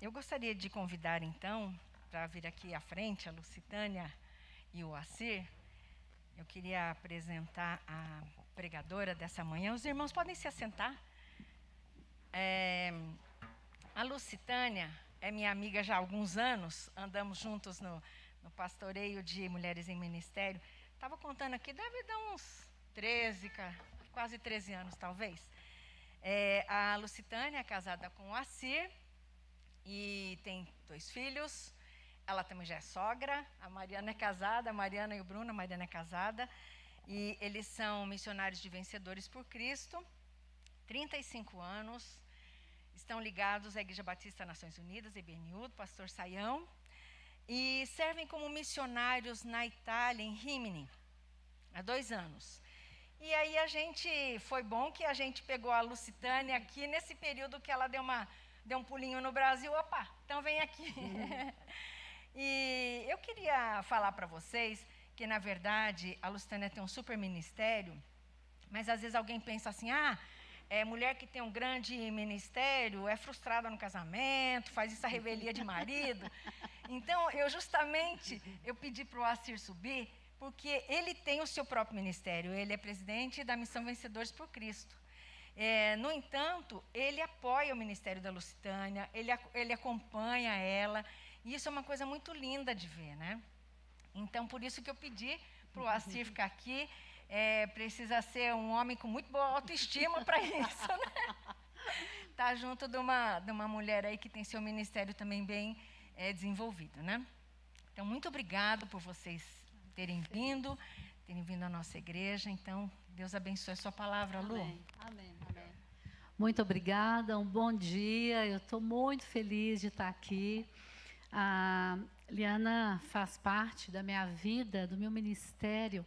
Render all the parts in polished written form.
Eu gostaria de convidar, então, para vir aqui à frente, a Lucitânia e o Assir. Eu queria apresentar a pregadora dessa manhã. Os irmãos podem se assentar. A Lucitânia é minha amiga já há alguns anos. Andamos juntos no pastoreio de Mulheres em Ministério. Estava contando aqui, deve dar uns 13, quase 13 anos, talvez. A Lucitânia é casada com o Assir e tem 2 filhos. Ela também já é sogra. A Mariana é casada, a Mariana e o Bruno. A Mariana é casada. E eles são missionários de Vencedores por Cristo. 35 anos. Estão ligados à Igreja Batista Nações Unidas, IBNU, do pastor Saião. E servem como missionários na Itália, em Rimini, há 2 anos. E aí foi bom que a gente pegou a Lucitânia aqui nesse período que ela deu um pulinho no Brasil. Opa, então vem aqui. E eu queria falar para vocês que, na verdade, a Lucitânia tem um super ministério, mas às vezes alguém pensa assim, mulher que tem um grande ministério é frustrada no casamento, faz isso a revelia de marido. Então, eu pedi para o Assir subir, porque ele tem o seu próprio ministério. Ele é presidente da Missão Vencedores por Cristo. No entanto, ele apoia o ministério da Lucitânia, ele acompanha ela, e isso é uma coisa muito linda de ver, né? Então, por isso que eu pedi para o Assir ficar aqui. Precisa ser um homem com muito boa autoestima para isso, né? Tá junto de uma mulher aí que tem seu ministério também bem desenvolvido, né? Então, muito obrigado por vocês terem vindo à nossa igreja. Então, Deus abençoe a sua palavra, Lu. Amém, amém, amém. Muito obrigada, um bom dia. Eu estou muito feliz de estar aqui. A Liana faz parte da minha vida, do meu ministério.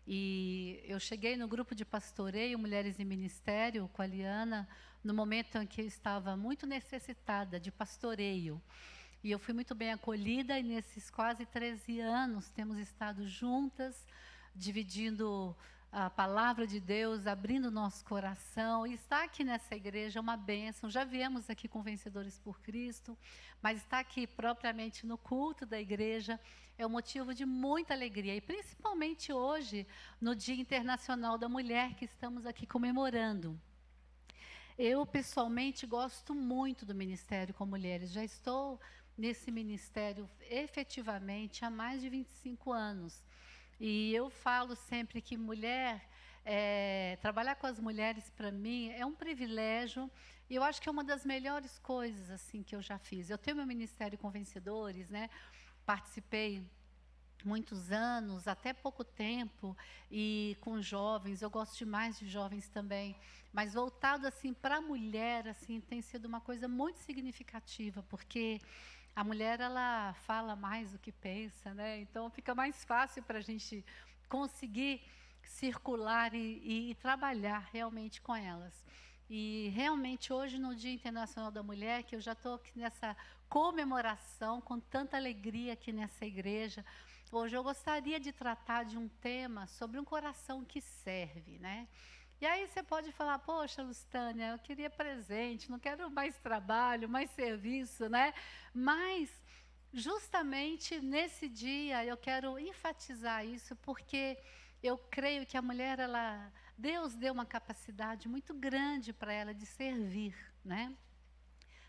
E eu cheguei no grupo de pastoreio Mulheres em Ministério com a Liana no momento em que eu estava muito necessitada de pastoreio. E eu fui muito bem acolhida, e nesses quase 13 anos temos estado juntas, dividindo a palavra de Deus, abrindo nosso coração. E estar aqui nessa igreja é uma bênção. Já viemos aqui com Vencedores por Cristo, mas estar aqui propriamente no culto da igreja é um motivo de muita alegria. E principalmente hoje, no Dia Internacional da Mulher, que estamos aqui comemorando. Eu, pessoalmente, gosto muito do Ministério com Mulheres. Já estou nesse ministério efetivamente há mais de 25 anos. E eu falo sempre que trabalhar com as mulheres, para mim, é um privilégio. E eu acho que é uma das melhores coisas assim, que eu já fiz. Eu tenho meu ministério com Vencedores, né? Participei muitos anos, até pouco tempo, e com jovens. Eu gosto demais de jovens também, mas voltado assim para a mulher, assim, tem sido uma coisa muito significativa, porque a mulher, ela fala mais do que pensa, né? Então fica mais fácil para a gente conseguir circular e trabalhar realmente com elas. E realmente hoje, no Dia Internacional da Mulher, que eu já estou nessa comemoração com tanta alegria aqui nessa igreja, hoje eu gostaria de tratar de um tema sobre um coração que serve, né? E aí você pode falar, poxa, Lucitânia, eu queria presente, não quero mais trabalho, mais serviço, né? Mas, justamente nesse dia, eu quero enfatizar isso, porque eu creio que a mulher, Deus deu uma capacidade muito grande para ela de servir, né?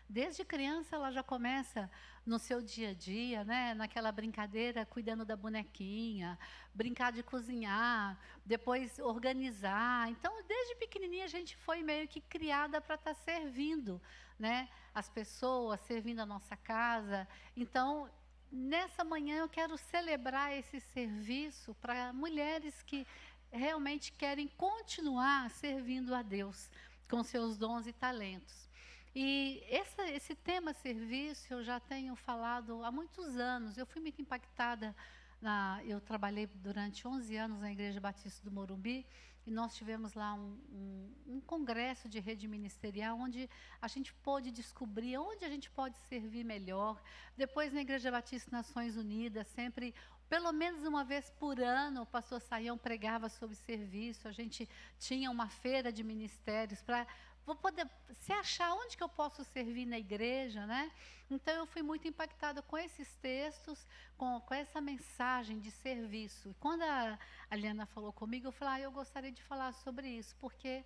Desde criança ela já começa no seu dia a dia, né, naquela brincadeira, cuidando da bonequinha, brincar de cozinhar, depois organizar. Então, desde pequenininha a gente foi meio que criada para estar servindo, né, as pessoas, servindo a nossa casa. Então, nessa manhã eu quero celebrar esse serviço para mulheres que realmente querem continuar servindo a Deus com seus dons e talentos. E esse tema serviço eu já tenho falado há muitos anos. Eu fui muito impactada. Eu trabalhei durante 11 anos na Igreja Batista do Morumbi, e nós tivemos lá um congresso de rede ministerial, onde a gente pôde descobrir onde a gente pode servir melhor. Depois, na Igreja Batista Nações Unidas, sempre, pelo menos uma vez por ano, o pastor Saião pregava sobre serviço. A gente tinha uma feira de ministérios para vou poder se achar onde que eu posso servir na igreja, né? Então eu fui muito impactada com esses textos, com essa mensagem de serviço. E quando a Liana falou comigo, eu falei, eu gostaria de falar sobre isso, porque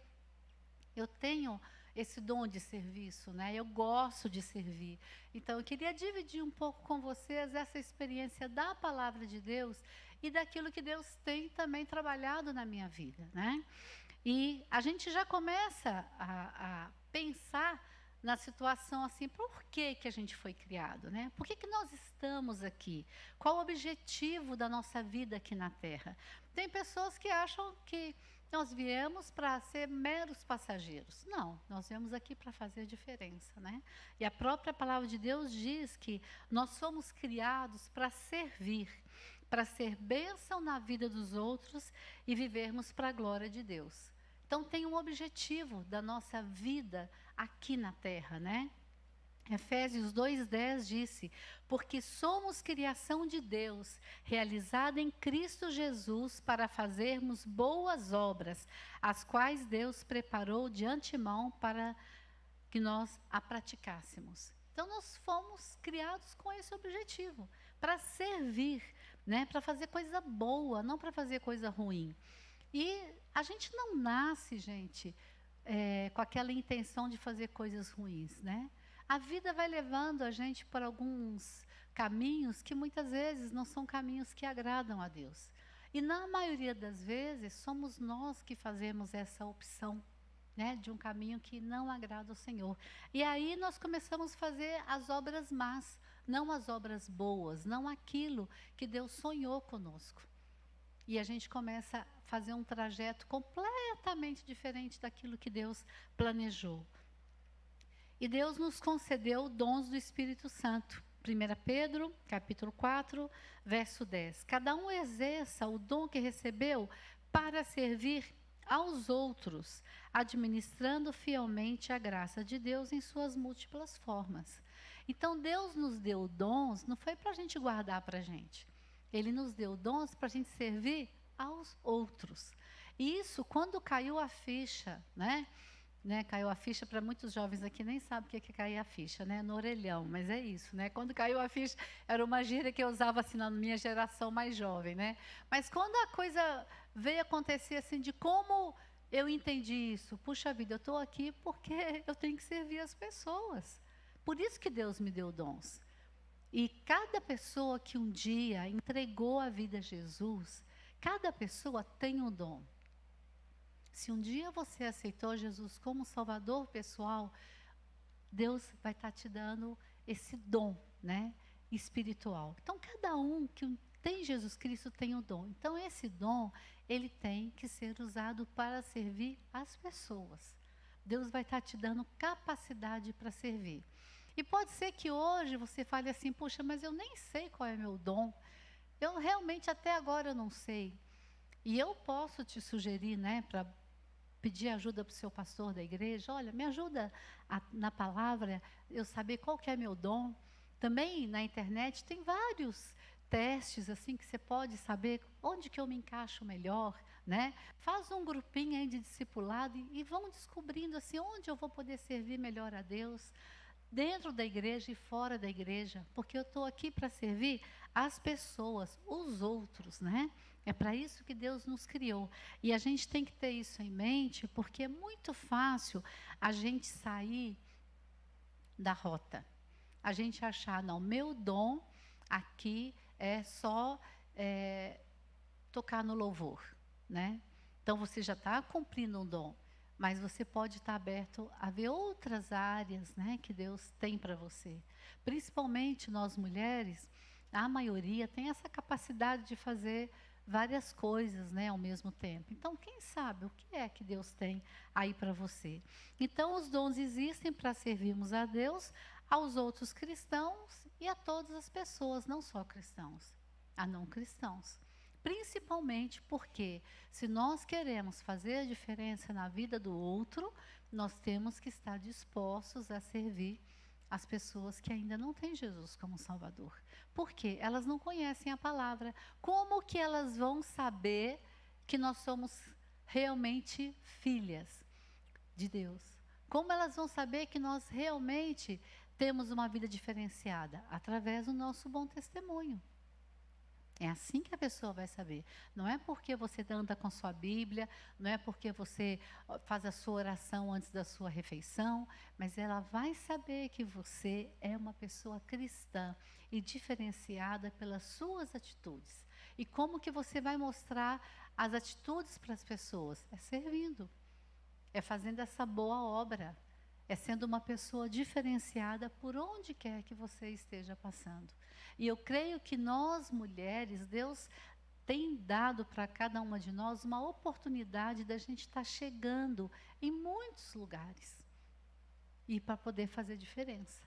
eu tenho esse dom de serviço, né? Eu gosto de servir. Então, eu queria dividir um pouco com vocês essa experiência da palavra de Deus e daquilo que Deus tem também trabalhado na minha vida, né? E a gente já começa a pensar na situação assim, por que a gente foi criado, né? Por que nós estamos aqui? Qual o objetivo da nossa vida aqui na Terra? Tem pessoas que acham que nós viemos para ser meros passageiros. Não, nós viemos aqui para fazer diferença, né? E a própria palavra de Deus diz que nós somos criados para servir, para ser bênção na vida dos outros e vivermos para a glória de Deus. Então tem um objetivo da nossa vida aqui na terra, né? Efésios 2:10 disse, porque somos criação de Deus, realizada em Cristo Jesus para fazermos boas obras, as quais Deus preparou de antemão para que nós a praticássemos. Então nós fomos criados com esse objetivo, para servir, né? Para fazer coisa boa, não para fazer coisa ruim. E a gente não nasce, gente, com aquela intenção de fazer coisas ruins, né? A vida vai levando a gente por alguns caminhos que muitas vezes não são caminhos que agradam a Deus. E na maioria das vezes somos nós que fazemos essa opção, né, de um caminho que não agrada ao Senhor. E aí nós começamos a fazer as obras más, não as obras boas, não aquilo que Deus sonhou conosco. E a gente começa a fazer um trajeto completamente diferente daquilo que Deus planejou. E Deus nos concedeu dons do Espírito Santo. 1 Pedro, capítulo 4, verso 10. Cada um exerça o dom que recebeu para servir aos outros, administrando fielmente a graça de Deus em suas múltiplas formas. Então, Deus nos deu dons, não foi para a gente guardar para a gente. Ele nos deu dons para a gente servir aos outros. E isso, quando caiu a ficha, né? Caiu a ficha, para muitos jovens aqui nem sabem o que é cair a ficha, né? No orelhão, mas é isso, né? Quando caiu a ficha, era uma gíria que eu usava assim na minha geração mais jovem, né? Mas quando a coisa veio acontecer assim, de como eu entendi isso, puxa vida, eu estou aqui porque eu tenho que servir as pessoas. Por isso que Deus me deu dons. E cada pessoa que um dia entregou a vida a Jesus, cada pessoa tem um dom. Se um dia você aceitou Jesus como Salvador pessoal, Deus vai estar te dando esse dom, né, espiritual. Então, cada um que tem Jesus Cristo tem um dom. Então, esse dom, ele tem que ser usado para servir as pessoas. Deus vai estar te dando capacidade para servir. E pode ser que hoje você fale assim, puxa, mas eu nem sei qual é meu dom. Eu realmente até agora eu não sei. E eu posso te sugerir, né, para pedir ajuda para o seu pastor da igreja, olha, me ajuda na palavra, eu saber qual que é meu dom. Também na internet tem vários testes assim que você pode saber onde que eu me encaixo melhor, né? Faz um grupinho aí de discipulado e vão descobrindo assim onde eu vou poder servir melhor a Deus, dentro da igreja e fora da igreja, porque eu estou aqui para servir as pessoas, os outros, né? É para isso que Deus nos criou. E a gente tem que ter isso em mente, porque é muito fácil a gente sair da rota. A gente achar, não, meu dom aqui é só tocar no louvor, né? Então, você já está cumprindo um dom, mas você pode estar aberto a ver outras áreas, né, que Deus tem para você. Principalmente nós mulheres, a maioria tem essa capacidade de fazer várias coisas, né, ao mesmo tempo. Então, quem sabe o que é que Deus tem aí para você? Então, os dons existem para servirmos a Deus, aos outros cristãos e a todas as pessoas, não só cristãos, a não cristãos. Principalmente porque, se nós queremos fazer a diferença na vida do outro, nós temos que estar dispostos a servir as pessoas que ainda não têm Jesus como Salvador. Por quê? Elas não conhecem a palavra. Como que elas vão saber que nós somos realmente filhas de Deus? Como elas vão saber que nós realmente temos uma vida diferenciada? Através do nosso bom testemunho. É assim que a pessoa vai saber. Não é porque você anda com sua Bíblia, não é porque você faz a sua oração antes da sua refeição, mas ela vai saber que você é uma pessoa cristã e diferenciada pelas suas atitudes. E como que você vai mostrar as atitudes para as pessoas? É servindo, é fazendo essa boa obra, é sendo uma pessoa diferenciada por onde quer que você esteja passando. E eu creio que nós, mulheres, Deus tem dado para cada uma de nós uma oportunidade da gente estar chegando em muitos lugares e para poder fazer diferença.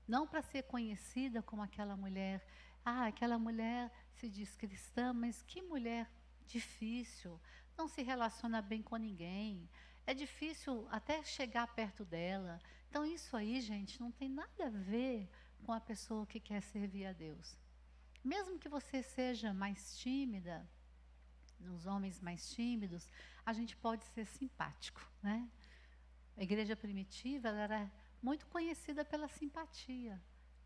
Não para ser conhecida como aquela mulher, aquela mulher se diz cristã, mas que mulher difícil, não se relaciona bem com ninguém, é difícil até chegar perto dela. Então isso aí, gente, não tem nada a ver com a pessoa que quer servir a Deus. Mesmo que você seja mais tímida, nos homens mais tímidos, a gente pode ser simpático, né? A igreja primitiva, ela era muito conhecida pela simpatia.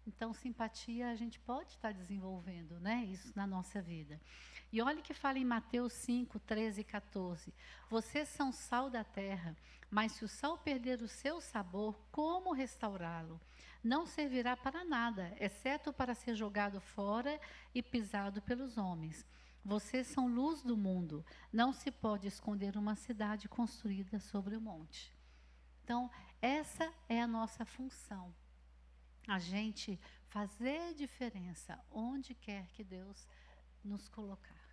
Então, simpatia a gente pode estar desenvolvendo, né? Isso na nossa vida. E olha que fala em Mateus 5, 13 e 14. Vocês são sal da terra, mas se o sal perder o seu sabor, como restaurá-lo? Não servirá para nada, exceto para ser jogado fora e pisado pelos homens. Vocês são luz do mundo. Não se pode esconder uma cidade construída sobre o monte. Então, essa é a nossa função. A gente fazer diferença onde quer que Deus nos colocar.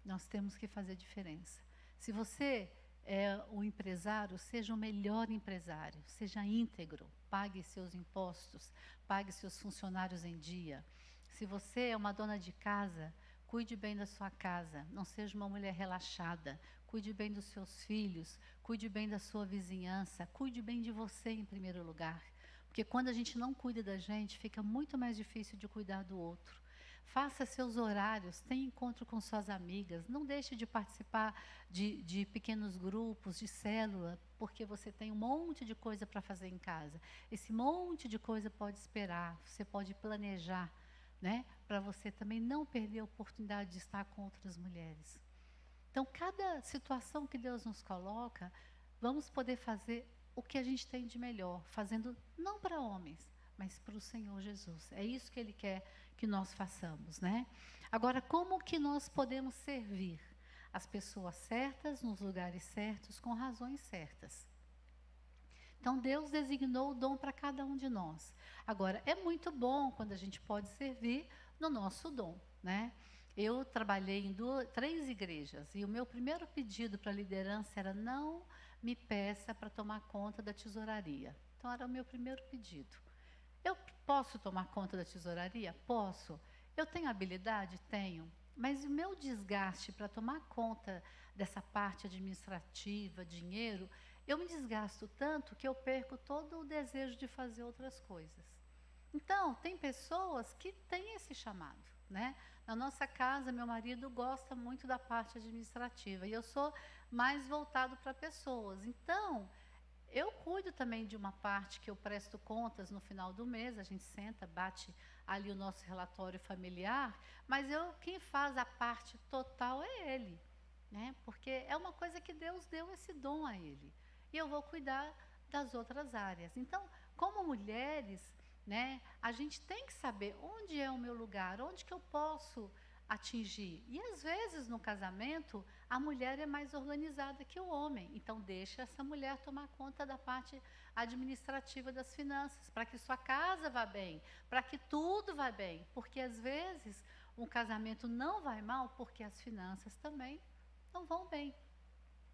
Nós temos que fazer diferença. Se você é o empresário, seja o melhor empresário, seja íntegro, pague seus impostos, pague seus funcionários em dia. Se você é uma dona de casa, cuide bem da sua casa, não seja uma mulher relaxada, cuide bem dos seus filhos, cuide bem da sua vizinhança, cuide bem de você em primeiro lugar. Porque quando a gente não cuida da gente, fica muito mais difícil de cuidar do outro. Faça seus horários, tenha encontro com suas amigas, não deixe de participar de pequenos grupos, de célula, porque você tem um monte de coisa para fazer em casa. Esse monte de coisa pode esperar, você pode planejar, né? Para você também não perder a oportunidade de estar com outras mulheres. Então, cada situação que Deus nos coloca, vamos poder fazer o que a gente tem de melhor, fazendo não para homens, mas para o Senhor Jesus. É isso que Ele quer que nós façamos, né? Agora, como que nós podemos servir as pessoas certas, nos lugares certos, com razões certas? Então, Deus designou o dom para cada um de nós. Agora, é muito bom quando a gente pode servir no nosso dom, né? Eu trabalhei em 3 igrejas e o meu primeiro pedido para a liderança era não me peça para tomar conta da tesouraria. Então, era o meu primeiro pedido. Eu posso tomar conta da tesouraria? Posso. Eu tenho habilidade? Tenho. Mas o meu desgaste para tomar conta dessa parte administrativa, dinheiro, eu me desgasto tanto que eu perco todo o desejo de fazer outras coisas. Então, tem pessoas que têm esse chamado, né? Na nossa casa, meu marido gosta muito da parte administrativa e eu sou mais voltado para pessoas. Então, eu cuido também de uma parte que eu presto contas no final do mês, a gente senta, bate ali o nosso relatório familiar, mas quem faz a parte total é ele, né? Porque é uma coisa que Deus deu esse dom a ele. E eu vou cuidar das outras áreas. Então, como mulheres, né, a gente tem que saber onde é o meu lugar, onde que eu posso atingir. E às vezes no casamento a mulher é mais organizada que o homem, então deixa essa mulher tomar conta da parte administrativa das finanças, para que sua casa vá bem, para que tudo vá bem, porque às vezes um casamento não vai mal porque as finanças também não vão bem,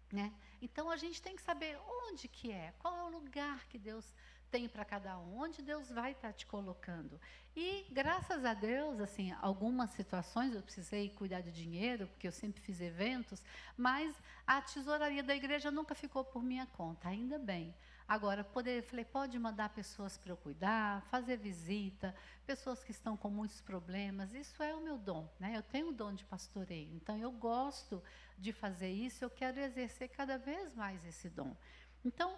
né? Então a gente tem que saber onde que é, qual é o lugar que Deus tem para cada um, onde Deus vai estar te colocando. E graças a Deus, assim, algumas situações eu precisei cuidar de dinheiro, porque eu sempre fiz eventos, mas a tesouraria da igreja nunca ficou por minha conta, ainda bem. Agora, falei, pode mandar pessoas para eu cuidar, fazer visita, pessoas que estão com muitos problemas, isso é o meu dom, né? Eu tenho o dom de pastoreio, então eu gosto de fazer isso, eu quero exercer cada vez mais esse dom. Então,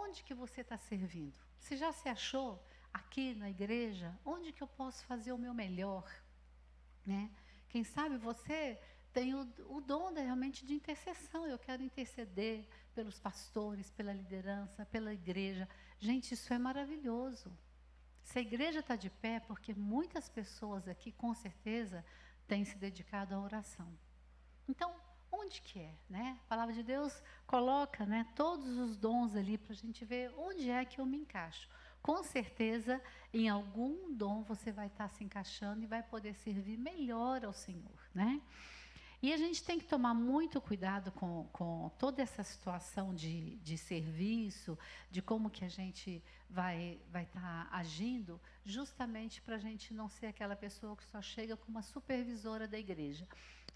onde que você está servindo? Você já se achou aqui na igreja? Onde que eu posso fazer o meu melhor? Né? Quem sabe você tem o dom realmente de intercessão. Eu quero interceder pelos pastores, pela liderança, pela igreja. Gente, isso é maravilhoso. Se a igreja está de pé, porque muitas pessoas aqui, com certeza, têm se dedicado à oração. Então, onde que é? Né? A palavra de Deus coloca, né, todos os dons ali para a gente ver onde é que eu me encaixo. Com certeza, em algum dom você vai estar se encaixando e vai poder servir melhor ao Senhor. Né? E a gente tem que tomar muito cuidado com toda essa situação de serviço, de como que a gente vai estar agindo, justamente para a gente não ser aquela pessoa que só chega como uma supervisora da igreja.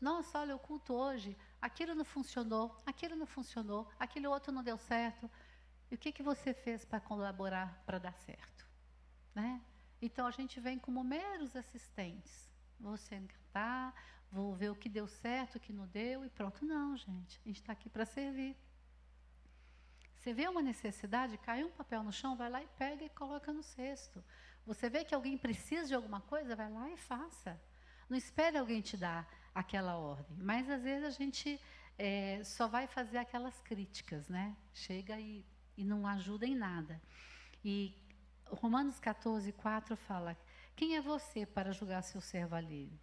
Nossa, olha, o culto hoje, aquilo não funcionou, aquele outro não deu certo. E o que você fez para colaborar para dar certo? Né? Então, a gente vem como meros assistentes. Vou sentar, vou ver o que deu certo, o que não deu e pronto. Não, gente, a gente está aqui para servir. Você vê uma necessidade, caiu um papel no chão, vai lá e pega e coloca no cesto. Você vê que alguém precisa de alguma coisa, vai lá e faça. Não espere alguém te dar aquela ordem. Mas, às vezes, a gente só vai fazer aquelas críticas, né? Chega e não ajuda em nada. E Romanos 14, 4 fala: quem é você para julgar seu servo alheio?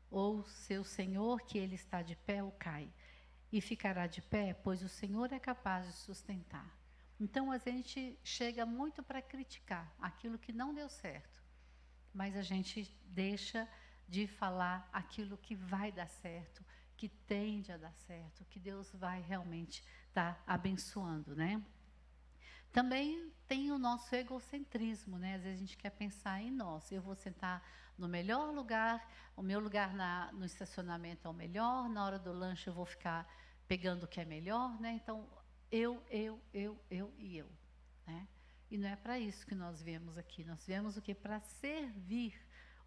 Ou seu senhor, que ele está de pé ou cai? E ficará de pé, pois o Senhor é capaz de sustentar. Então, a gente chega muito para criticar aquilo que não deu certo. Mas a gente deixa de falar aquilo que vai dar certo, que tende a dar certo, que Deus vai realmente estar abençoando, né? Também tem o nosso egocentrismo, né? Às vezes a gente quer pensar em nós. Eu vou sentar no melhor lugar, o meu lugar no estacionamento é o melhor, na hora do lanche eu vou ficar pegando o que é melhor, né? Então, eu e eu, né? E não é para isso que nós viemos aqui. Nós viemos o quê? Para servir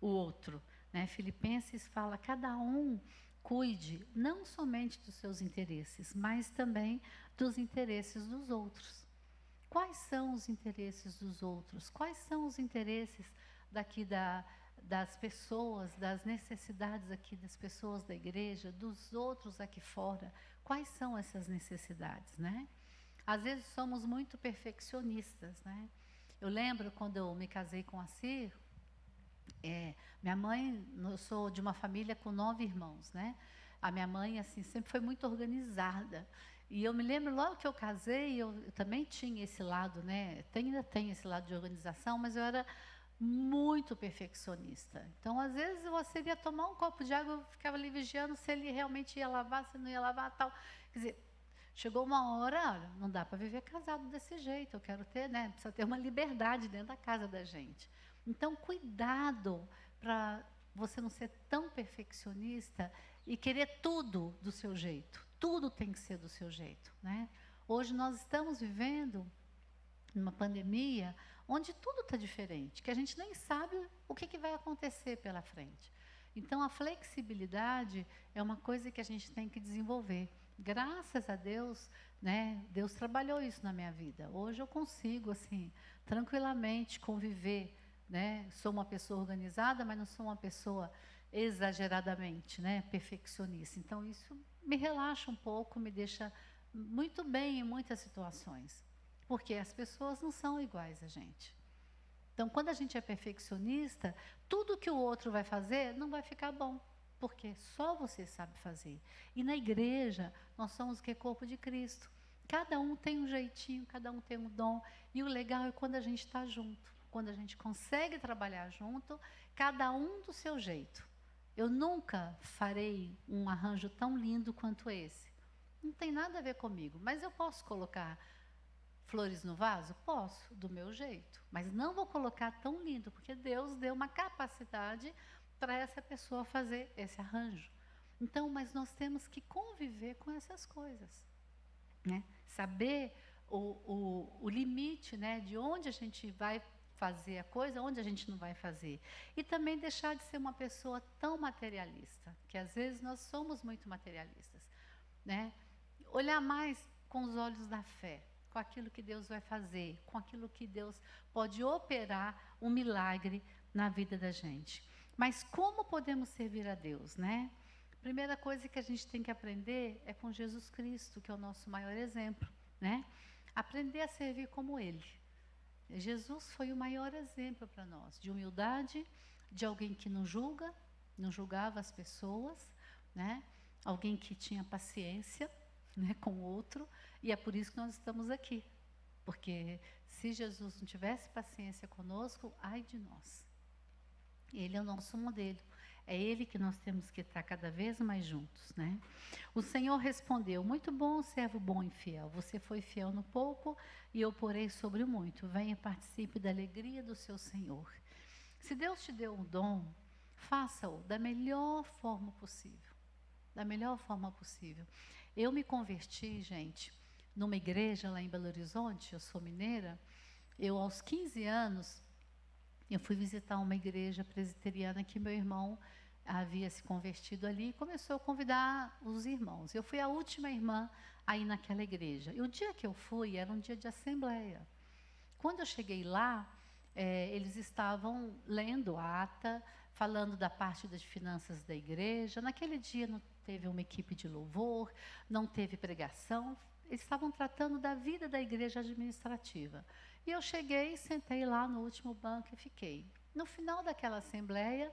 o outro, né? Filipenses fala: cada um cuide não somente dos seus interesses, mas também dos interesses dos outros. Quais são os interesses dos outros? Quais são os interesses daqui das pessoas, das necessidades aqui das pessoas da igreja, dos outros aqui fora? Quais são essas necessidades, né? Às vezes somos muito perfeccionistas, né? Eu lembro quando eu me casei com a Cir, minha mãe, eu sou de uma família com 9 irmãos, né? A minha mãe, assim, sempre foi muito organizada. E eu me lembro, logo que eu casei, eu também tinha esse lado, né? Ainda tenho esse lado de organização, mas eu era muito perfeccionista. Então, às vezes, você ia tomar um copo de água, eu ficava ali vigiando se ele realmente ia lavar, se não ia lavar, tal. Quer dizer, chegou uma hora, não dá para viver casado desse jeito, eu quero ter, né? Precisa ter uma liberdade dentro da casa da gente. Então, cuidado para você não ser tão perfeccionista e querer tudo do seu jeito. Tudo tem que ser do seu jeito, né? Hoje nós estamos vivendo numa pandemia onde tudo está diferente, que a gente nem sabe o que vai acontecer pela frente. Então, a flexibilidade é uma coisa que a gente tem que desenvolver. Graças a Deus, né, Deus trabalhou isso na minha vida. Hoje eu consigo, assim, tranquilamente conviver, né? Sou uma pessoa organizada, mas não sou uma pessoa exageradamente, né, perfeccionista. Então, isso me relaxa um pouco, me deixa muito bem em muitas situações. Porque as pessoas não são iguais a gente. Então, quando a gente é perfeccionista, tudo que o outro vai fazer não vai ficar bom. Porque só você sabe fazer. E na igreja, nós somos o que? Corpo de Cristo. Cada um tem um jeitinho, cada um tem um dom. E o legal é quando a gente está junto. Quando a gente consegue trabalhar junto, cada um do seu jeito. Eu nunca farei um arranjo tão lindo quanto esse. Não tem nada a ver comigo, mas eu posso colocar flores no vaso? Posso, do meu jeito. Mas não vou colocar tão lindo, porque Deus deu uma capacidade para essa pessoa fazer esse arranjo. Então, mas nós temos que conviver com essas coisas, né? Saber o limite, né, de onde a gente vai fazer a coisa, onde a gente não vai fazer. E também deixar de ser uma pessoa tão materialista, que às vezes nós somos muito materialistas, né? Olhar mais com os olhos da fé. com aquilo que Deus vai fazer, com aquilo que Deus pode operar um milagre na vida da gente. Mas como podemos servir a Deus, né? Primeira coisa que a gente tem que aprender é com Jesus Cristo, que é o nosso maior exemplo, né? Aprender a servir como Ele. Jesus foi o maior exemplo para nós, de humildade, de alguém que não julga, não julgava as pessoas, né? Alguém que tinha paciência, né, com o outro, e é por isso que nós estamos aqui. Porque se Jesus não tivesse paciência conosco, ai de nós. Ele é o nosso modelo. É Ele que nós temos que estar cada vez mais juntos, né? O Senhor respondeu: muito bom, servo bom e fiel. Você foi fiel no pouco e eu porei sobre o muito. Venha e participe da alegria do seu Senhor. Se Deus te deu um dom, faça-o da melhor forma possível. Da melhor forma possível. Eu me converti, gente, numa igreja lá em Belo Horizonte. Eu sou mineira. Eu, aos 15 anos, eu fui visitar uma igreja presbiteriana que meu irmão havia se convertido ali e começou a convidar os irmãos. Eu fui a última irmã aí naquela igreja. E o dia que eu fui era um dia de assembleia. Quando eu cheguei lá, eles estavam lendo a ata, falando da parte das finanças da igreja. Naquele dia não teve uma equipe de louvor, não teve pregação. Eles estavam tratando da vida da igreja administrativa. E eu cheguei, sentei lá no último banco e fiquei. No final daquela assembleia,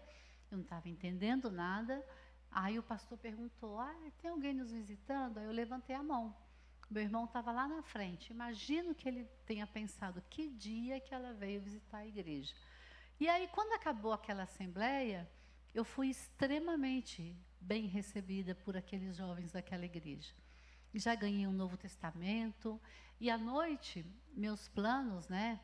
eu não estava entendendo nada. Aí o pastor perguntou: tem alguém nos visitando? Aí eu levantei a mão. Meu irmão estava lá na frente. Imagino que ele tenha pensado: que dia que ela veio visitar a igreja. E aí, quando acabou aquela assembleia, eu fui extremamente bem recebida por aqueles jovens daquela igreja. Já ganhei um Novo Testamento. E à noite, meus planos, né?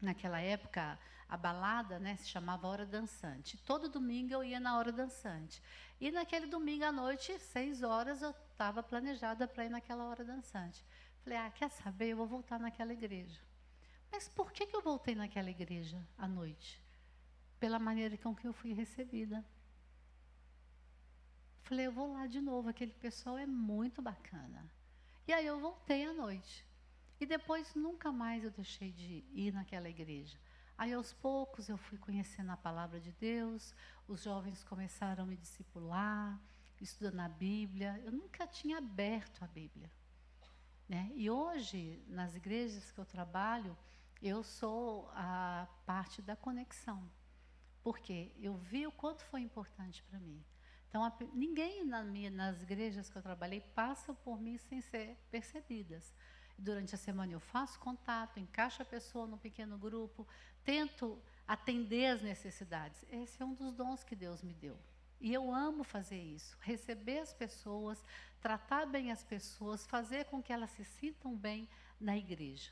Naquela época, a balada, né, se chamava Hora Dançante. Todo domingo eu ia na Hora Dançante. E naquele domingo à noite, 6 horas, eu estava planejada para ir naquela Hora Dançante. Falei: quer saber? Eu vou voltar naquela igreja. Mas por que eu voltei naquela igreja à noite? Pela maneira com que eu fui recebida. Falei: eu vou lá de novo, aquele pessoal é muito bacana. E aí eu voltei à noite. E depois nunca mais eu deixei de ir naquela igreja. Aí aos poucos eu fui conhecendo a palavra de Deus, os jovens começaram a me discipular, estudando a Bíblia. Eu nunca tinha aberto a Bíblia, né? E hoje, nas igrejas que eu trabalho, eu sou a parte da conexão. Porque eu vi o quanto foi importante para mim. Então, ninguém nas igrejas que eu trabalhei passa por mim sem ser percebidas. Durante a semana eu faço contato, encaixo a pessoa num pequeno grupo, tento atender as necessidades. Esse é um dos dons que Deus me deu. E eu amo fazer isso, receber as pessoas, tratar bem as pessoas, fazer com que elas se sintam bem na igreja.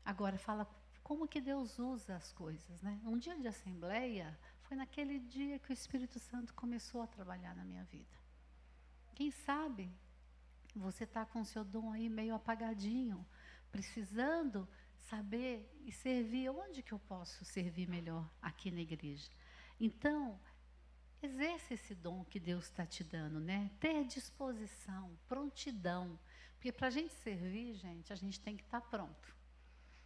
Agora, fala como que Deus usa as coisas, né? Um dia de assembleia foi naquele dia que o Espírito Santo começou a trabalhar na minha vida. Quem sabe você está com o seu dom aí meio apagadinho, precisando saber e servir. Onde que eu posso servir melhor aqui na igreja? Então, exerce esse dom que Deus está te dando, né? Ter disposição, prontidão. Porque para a gente servir, gente, a gente tem que estar pronto.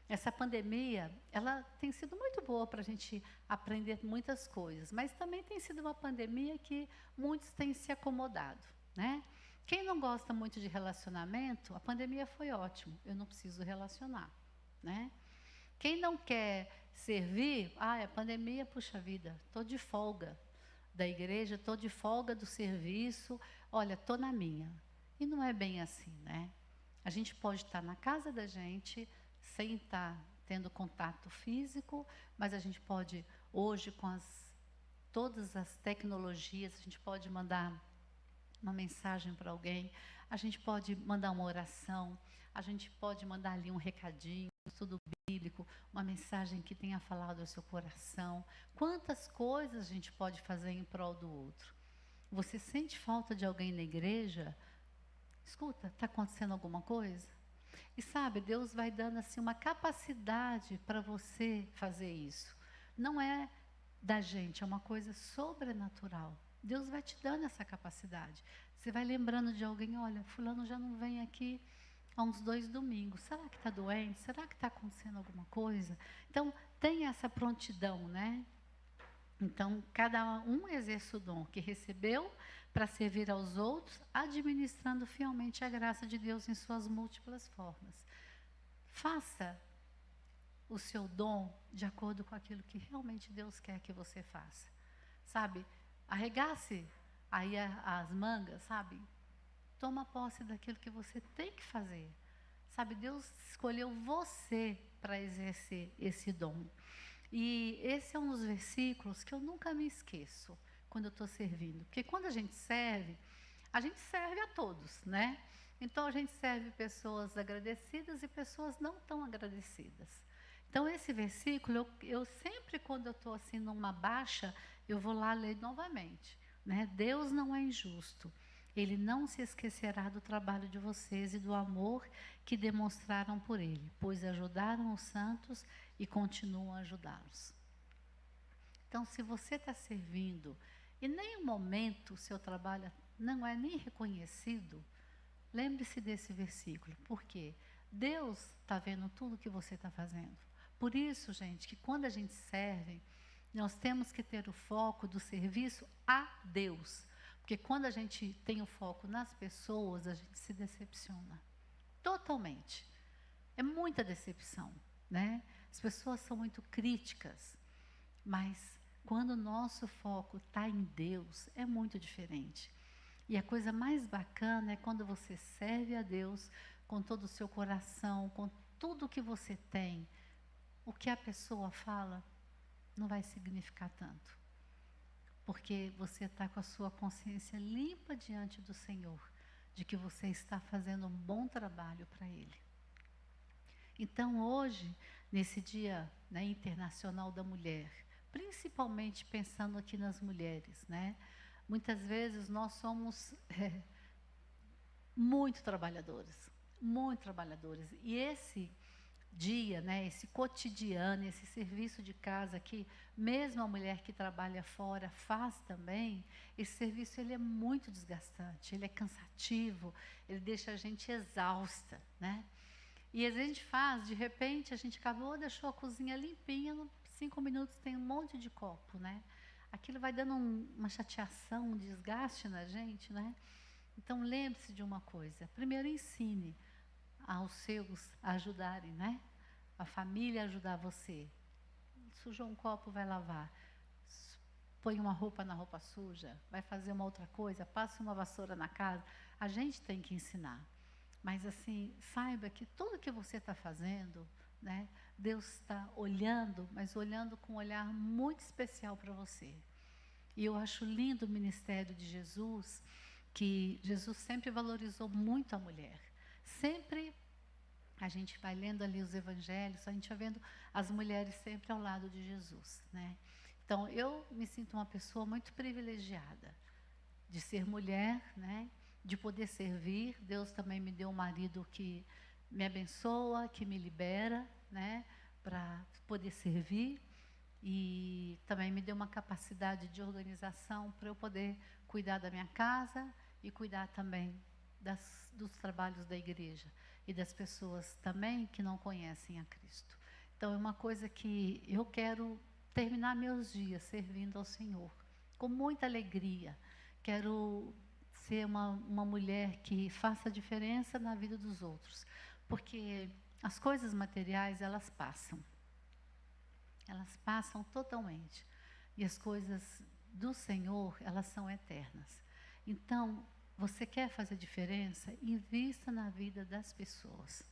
Essa pandemia, ela tem sido muito boa para a gente aprender muitas coisas, mas também tem sido uma pandemia que muitos têm se acomodado, né? Quem não gosta muito de relacionamento, a pandemia foi ótimo, eu não preciso relacionar, né? Quem não quer servir, a pandemia, puxa vida, estou de folga da igreja, estou de folga do serviço, olha, estou na minha. E não é bem assim, né? A gente pode estar na casa da gente, sem estar tendo contato físico, mas a gente pode, hoje, com todas as tecnologias, a gente pode mandar uma mensagem para alguém, a gente pode mandar uma oração, a gente pode mandar ali um recadinho, um estudo bíblico, uma mensagem que tenha falado ao seu coração. Quantas coisas a gente pode fazer em prol do outro? Você sente falta de alguém na igreja? Escuta, está acontecendo alguma coisa? E sabe, Deus vai dando assim uma capacidade para você fazer isso. Não é da gente, é uma coisa sobrenatural. Deus vai te dando essa capacidade. Você vai lembrando de alguém: olha, fulano já não vem aqui há uns 2 domingos. Será que está doente? Será que está acontecendo alguma coisa? Então, tem essa prontidão, né? Então, cada um exerce o dom que recebeu para servir aos outros, administrando fielmente a graça de Deus em suas múltiplas formas. Faça o seu dom de acordo com aquilo que realmente Deus quer que você faça. Sabe? Arregace aí as mangas, sabe? Toma posse daquilo que você tem que fazer. Sabe, Deus escolheu você para exercer esse dom. E esse é um dos versículos que eu nunca me esqueço quando eu estou servindo. Porque quando a gente serve a todos, né? Então a gente serve pessoas agradecidas e pessoas não tão agradecidas. Então esse versículo, eu sempre quando eu estou assim numa baixa, eu vou lá ler novamente, né? Deus não é injusto. Ele não se esquecerá do trabalho de vocês e do amor que demonstraram por ele, pois ajudaram os santos e continuam a ajudá-los. Então, se você está servindo e em nenhum momento o seu trabalho não é nem reconhecido, lembre-se desse versículo, porque Deus está vendo tudo que você está fazendo. Por isso, gente, que quando a gente serve, nós temos que ter o foco do serviço a Deus. Porque quando a gente tem o foco nas pessoas, a gente se decepciona. Totalmente. É muita decepção, né? As pessoas são muito críticas, mas quando o nosso foco está em Deus, é muito diferente. E a coisa mais bacana é quando você serve a Deus com todo o seu coração, com tudo que você tem. O que a pessoa fala não vai significar tanto. Porque você está com a sua consciência limpa diante do Senhor, de que você está fazendo um bom trabalho para Ele. Então, hoje, nesse Dia, né, Internacional da Mulher, principalmente pensando aqui nas mulheres, né? Muitas vezes nós somos muito trabalhadoras, muito trabalhadoras. E esse dia, né, esse cotidiano, esse serviço de casa que mesmo a mulher que trabalha fora faz também, esse serviço ele é muito desgastante, ele é cansativo, ele deixa a gente exausta, né? E às vezes a gente faz, de repente a gente acabou, deixou a cozinha limpinha, em 5 minutos tem um monte de copo, né? Aquilo vai dando uma chateação, um desgaste na gente, né? Então lembre-se de uma coisa, primeiro ensine aos seus a ajudarem, né? A família ajudar você. Sujou um copo, vai lavar. Põe uma roupa na roupa suja, vai fazer uma outra coisa, passa uma vassoura na casa. A gente tem que ensinar. Mas assim, saiba que tudo que você está fazendo, né? Deus está olhando, mas olhando com um olhar muito especial para você. E eu acho lindo o ministério de Jesus, que Jesus sempre valorizou muito a mulher. Sempre a gente vai lendo ali os evangelhos, a gente vai vendo as mulheres sempre ao lado de Jesus, né? Então, eu me sinto uma pessoa muito privilegiada de ser mulher, né? De poder servir. Deus também me deu um marido que me abençoa, que me libera, né? Para poder servir. E também me deu uma capacidade de organização para eu poder cuidar da minha casa e cuidar também dos trabalhos da igreja e das pessoas também que não conhecem a Cristo. Então, é uma coisa que eu quero terminar meus dias servindo ao Senhor, com muita alegria. Quero ser uma mulher que faça diferença na vida dos outros, porque as coisas materiais, elas passam. Elas passam totalmente. E as coisas do Senhor, elas são eternas. Então, você quer fazer diferença? Invista na vida das pessoas.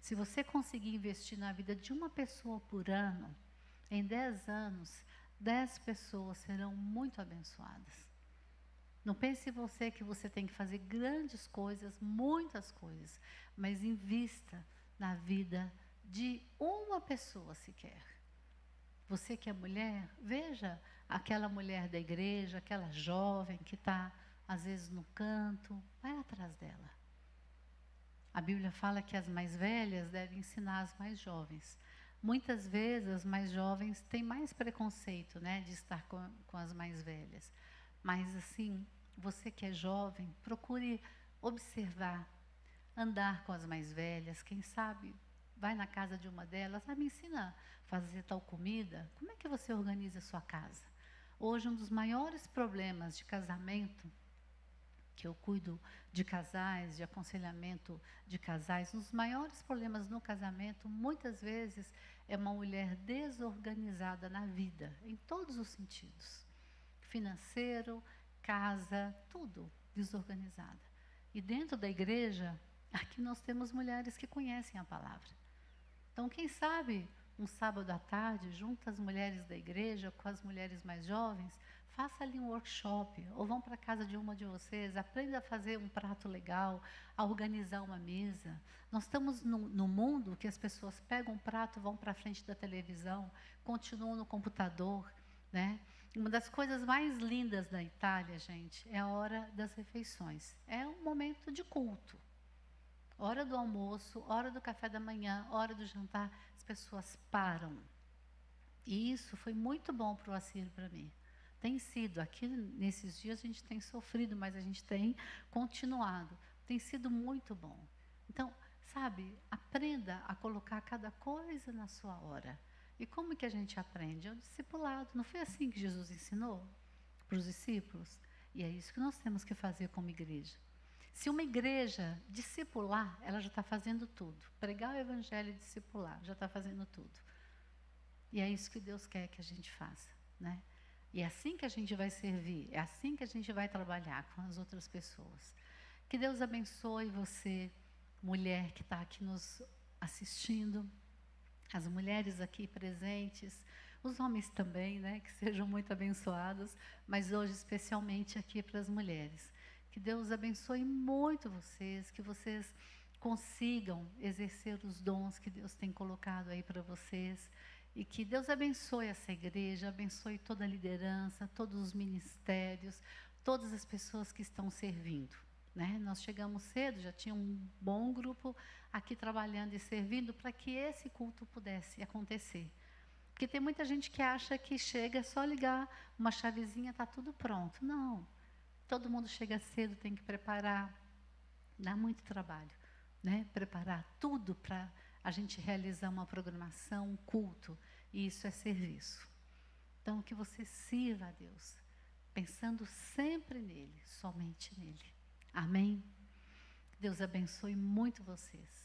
Se você conseguir investir na vida de uma pessoa por ano, em 10 anos, 10 pessoas serão muito abençoadas. Não pense você que você tem que fazer grandes coisas, muitas coisas, mas invista na vida de uma pessoa sequer. Você que é mulher, veja aquela mulher da igreja, aquela jovem que está às vezes no canto, vai atrás dela. A Bíblia fala que as mais velhas devem ensinar as mais jovens. Muitas vezes as mais jovens têm mais preconceito, né, de estar com as mais velhas. Mas assim, você que é jovem, procure observar andar com as mais velhas, quem sabe vai na casa de uma delas, me ensina a fazer tal comida. Como é que você organiza a sua casa? Hoje, um dos maiores problemas de casamento, que eu cuido de casais, de aconselhamento de casais, um dos maiores problemas no casamento, muitas vezes, é uma mulher desorganizada na vida, em todos os sentidos. Financeiro, casa, tudo desorganizada. E dentro da igreja, aqui nós temos mulheres que conhecem a palavra. Então, quem sabe, um sábado à tarde, junta as mulheres da igreja com as mulheres mais jovens, faça ali um workshop, ou vão para a casa de uma de vocês, aprenda a fazer um prato legal, a organizar uma mesa. Nós estamos no mundo que as pessoas pegam um prato, vão para a frente da televisão, continuam no computador, né? Uma das coisas mais lindas da Itália, gente, é a hora das refeições. É um momento de culto. Hora do almoço, hora do café da manhã, hora do jantar, as pessoas param. E isso foi muito bom para o Assir e para mim. Tem sido, aqui nesses dias a gente tem sofrido, mas a gente tem continuado. Tem sido muito bom. Então, sabe, aprenda a colocar cada coisa na sua hora. E como que a gente aprende? É o discipulado. Não foi assim que Jesus ensinou para os discípulos? E é isso que nós temos que fazer como igreja. Se uma igreja discipular, ela já está fazendo tudo. Pregar o evangelho e discipular, já está fazendo tudo. E é isso que Deus quer que a gente faça, né? E é assim que a gente vai servir, é assim que a gente vai trabalhar com as outras pessoas. Que Deus abençoe você, mulher que está aqui nos assistindo, as mulheres aqui presentes, os homens também, né? Que sejam muito abençoados, mas hoje especialmente aqui para as mulheres. Que Deus abençoe muito vocês, que vocês consigam exercer os dons que Deus tem colocado aí para vocês. E que Deus abençoe essa igreja, abençoe toda a liderança, todos os ministérios, todas as pessoas que estão servindo, né? Nós chegamos cedo, já tinha um bom grupo aqui trabalhando e servindo para que esse culto pudesse acontecer. Porque tem muita gente que acha que chega, é só ligar uma chavezinha, está tudo pronto. Não. Todo mundo chega cedo, tem que preparar. Dá muito trabalho, né? Preparar tudo para a gente realizar uma programação, um culto. E isso é serviço. Então, que você sirva a Deus, pensando sempre nele, somente nele. Amém? Deus abençoe muito vocês.